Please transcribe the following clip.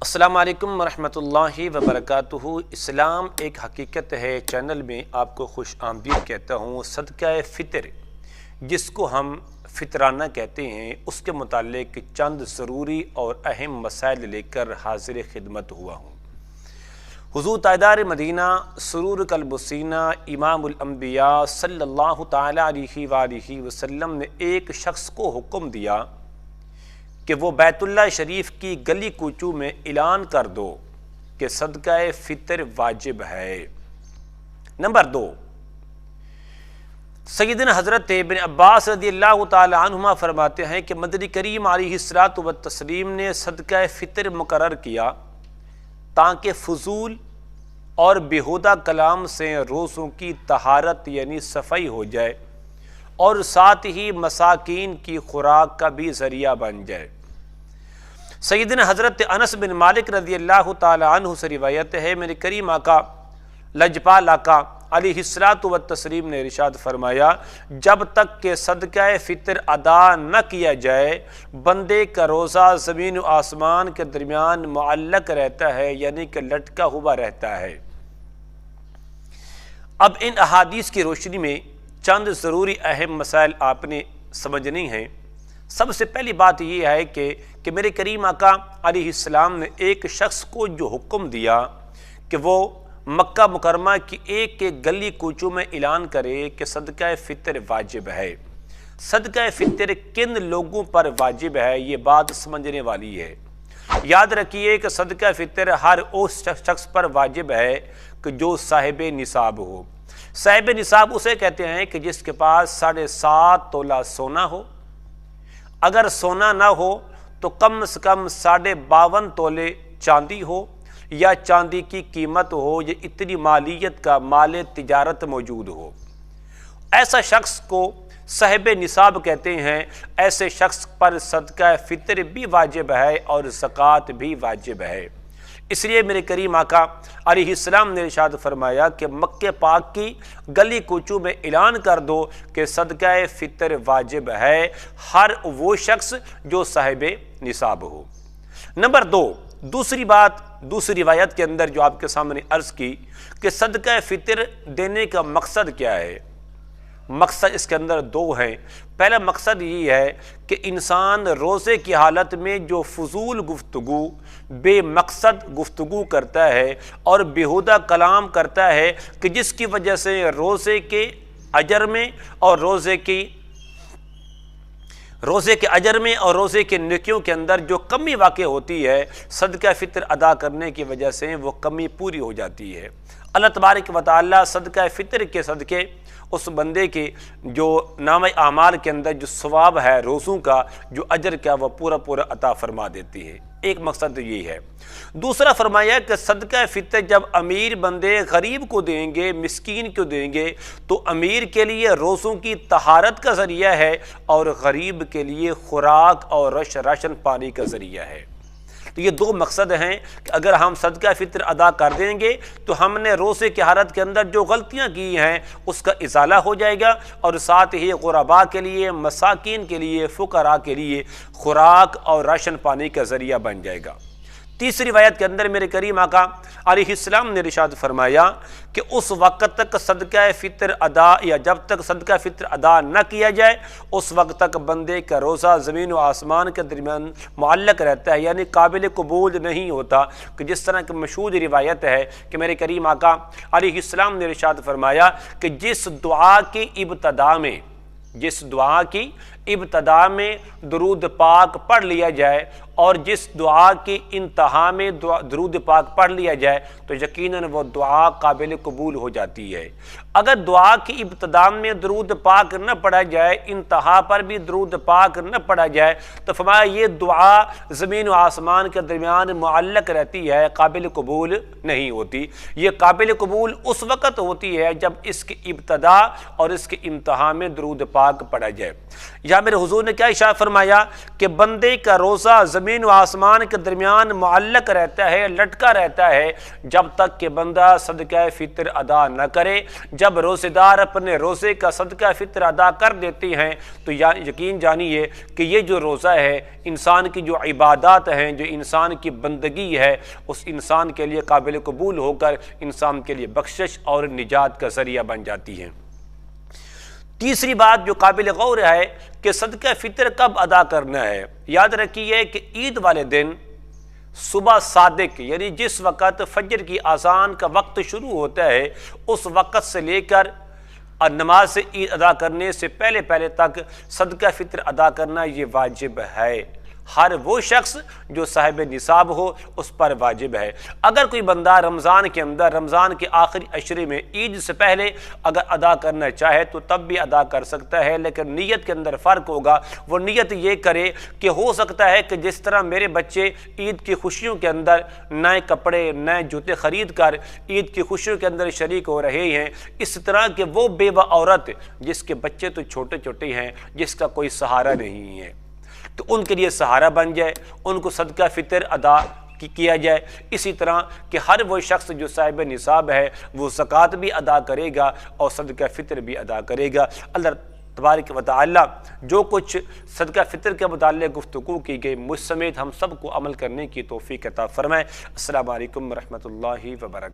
السلام علیکم ورحمۃ اللہ وبرکاتہ۔ اسلام ایک حقیقت ہے چینل میں آپ کو خوش آمدید کہتا ہوں۔ صدقہ فطر جس کو ہم فطرانہ کہتے ہیں، اس کے متعلق چند ضروری اور اہم مسائل لے کر حاضر خدمت ہوا ہوں۔ حضور تاجدار مدینہ سرور قلب و سینہ امام الانبیاء صلی اللہ تعالیٰ علیہ وآلہ وسلم نے ایک شخص کو حکم دیا کہ وہ بیت اللہ شریف کی گلی کوچوں میں اعلان کر دو کہ صدقہ فطر واجب ہے۔ نمبر 2، سیدنا حضرت ابن عباس رضی اللہ تعالی عنہما فرماتے ہیں کہ مدنی کریم علیہ الصلوۃ والتسلیم نے صدقہ فطر مقرر کیا تاکہ فضول اور بیہودہ کلام سے روزوں کی طہارت یعنی صفائی ہو جائے اور ساتھ ہی مساکین کی خوراک کا بھی ذریعہ بن جائے۔ سیدنا حضرت انس بن مالک رضی اللہ تعالی عنہ سے روایت ہے، میرے کریم آقا لجپال آقا علیہ الصلوۃ والتسلیم نے ارشاد فرمایا، جب تک کہ صدقہ فطر ادا نہ کیا جائے بندے کا روزہ زمین و آسمان کے درمیان معلق رہتا ہے، یعنی کہ لٹکا ہوا رہتا ہے۔ اب ان احادیث کی روشنی میں چند ضروری اہم مسائل آپ نے سمجھنی ہیں۔ سب سے پہلی بات یہ ہے کہ میرے کریم آقا علیہ السلام نے ایک شخص کو جو حکم دیا کہ وہ مکہ مکرمہ کی ایک گلی کوچوں میں اعلان کرے کہ صدقہ فطر واجب ہے۔ صدقہ فطر کن لوگوں پر واجب ہے، یہ بات سمجھنے والی ہے۔ یاد رکھیے کہ صدقہ فطر ہر اس شخص پر واجب ہے کہ جو صاحب نصاب ہو۔ صاحب نصاب اسے کہتے ہیں کہ جس کے پاس 7.5 تولہ سونا ہو، اگر سونا نہ ہو تو کم سے کم 52.5 تولے چاندی ہو، یا چاندی کی قیمت ہو، یا اتنی مالیت کا مال تجارت موجود ہو۔ ایسا شخص کو صاحب نصاب کہتے ہیں۔ ایسے شخص پر صدقہ فطر بھی واجب ہے اور زکوٰۃ بھی واجب ہے۔ اس لیے میرے کریم آقا علیہ السلام نے ارشاد فرمایا کہ مکہ پاک کی گلی کوچوں میں اعلان کر دو کہ صدقہ فطر واجب ہے ہر وہ شخص جو صاحب نصاب ہو۔ نمبر 2، دوسری بات، دوسری روایت کے اندر جو آپ کے سامنے عرض کی کہ صدقہ فطر دینے کا مقصد کیا ہے۔ مقصد اس کے اندر 2 ہیں۔ پہلا مقصد یہ ہے کہ انسان روزے کی حالت میں جو فضول گفتگو، بے مقصد گفتگو کرتا ہے اور بیہودہ کلام کرتا ہے کہ جس کی وجہ سے روزے کے اجر میں اور روزے کے اجر میں اور روزے کے نیکیوں کے اندر جو کمی واقع ہوتی ہے، صدقہ فطر ادا کرنے کی وجہ سے وہ کمی پوری ہو جاتی ہے۔ اللہ تبارک و تعالیٰ صدقہ فطر کے صدقے اس بندے کے جو نام اعمال کے اندر جو ثواب ہے روزوں کا، جو اجر کا، وہ پورا عطا فرما دیتی ہے۔ ایک مقصد تو یہی ہے۔ دوسرا فرمایا کہ صدقہ فطر جب امیر بندے غریب کو دیں گے، مسکین کو دیں گے، تو امیر کے لیے روزوں کی طہارت کا ذریعہ ہے اور غریب کے لیے خوراک اور راشن پانی کا ذریعہ ہے۔ تو یہ 2 مقصد ہیں کہ اگر ہم صدقہ فطر ادا کر دیں گے تو ہم نے روزے کی حالت کے اندر جو غلطیاں کی ہیں اس کا ازالہ ہو جائے گا، اور ساتھ ہی غرباء کے لیے، مساکین کے لیے، فقراء کے لیے خوراک اور راشن پانی کا ذریعہ بن جائے گا۔ تیسری روایت کے اندر میرے کریم آقا علیہ السلام نے ارشاد فرمایا کہ اس وقت تک صدقہ فطر ادا، یا جب تک صدقہ فطر ادا نہ کیا جائے اس وقت تک بندے کا روزہ زمین و آسمان کے درمیان معلق رہتا ہے، یعنی قابل قبول نہیں ہوتا۔ کہ جس طرح کی مشہور روایت ہے کہ میرے کریم آقا علیہ السلام نے ارشاد فرمایا کہ جس دعا کی ابتدا میں درود پاک پڑھ لیا جائے اور جس دعا کی انتہا میں درود پاک پڑھ لیا جائے تو یقیناً وہ دعا قابل قبول ہو جاتی ہے۔ اگر دعا کی ابتدا میں درود پاک نہ پڑھا جائے، انتہا پر بھی درود پاک نہ پڑھا جائے، تو فرمایا یہ دعا زمین و آسمان کے درمیان معلق رہتی ہے، قابل قبول نہیں ہوتی۔ یہ قابل قبول اس وقت ہوتی ہے جب اس کی ابتدا اور اس کی انتہا میں درود پاک پڑھا جائے۔ یا میرے حضور نے کیا ارشاد فرمایا کہ بندے کا روزہ زمین و آسمان کے درمیان معلق رہتا ہے، لٹکا رہتا ہے، جب تک کہ بندہ صدقہ فطر ادا نہ کرے۔ جب روزے دار اپنے روزے کا صدقہ فطر ادا کر دیتے ہیں تو یقین جانیے کہ یہ جو روزہ ہے، انسان کی جو عبادات ہیں، جو انسان کی بندگی ہے، اس انسان کے لیے قابل قبول ہو کر انسان کے لیے بخشش اور نجات کا ذریعہ بن جاتی ہے۔ تیسری بات جو قابل غور ہے کہ صدقہ فطر کب ادا کرنا ہے، یاد رکھیے کہ عید والے دن صبح صادق یعنی جس وقت فجر کی اذان کا وقت شروع ہوتا ہے، اس وقت سے لے کر نماز عید ادا کرنے سے پہلے تک صدقہ فطر ادا کرنا یہ واجب ہے۔ ہر وہ شخص جو صاحب نصاب ہو اس پر واجب ہے۔ اگر کوئی بندہ رمضان کے اندر، رمضان کے آخری عشرے میں عید سے پہلے اگر ادا کرنا چاہے تو تب بھی ادا کر سکتا ہے، لیکن نیت کے اندر فرق ہوگا۔ وہ نیت یہ کرے کہ ہو سکتا ہے کہ جس طرح میرے بچے عید کی خوشیوں کے اندر نئے کپڑے، نئے جوتے خرید کر عید کی خوشیوں کے اندر شریک ہو رہے ہیں، اس طرح کہ وہ بیوہ عورت جس کے بچے تو چھوٹے چھوٹے ہیں، جس کا کوئی سہارا نہیں ہے، تو ان کے لیے سہارا بن جائے، ان کو صدقہ فطر ادا کیا جائے۔ اسی طرح کہ ہر وہ شخص جو صاحب نصاب ہے وہ زکوٰۃ بھی ادا کرے گا اور صدقہ فطر بھی ادا کرے گا۔ اللہ تبارک و تعالی جو کچھ صدقہ فطر کے متعلق گفتگو کی گئی، مجھ سمیت ہم سب کو عمل کرنے کی توفیق عطا فرمائے۔ السلام علیکم ورحمۃ اللہ وبرکاتہ۔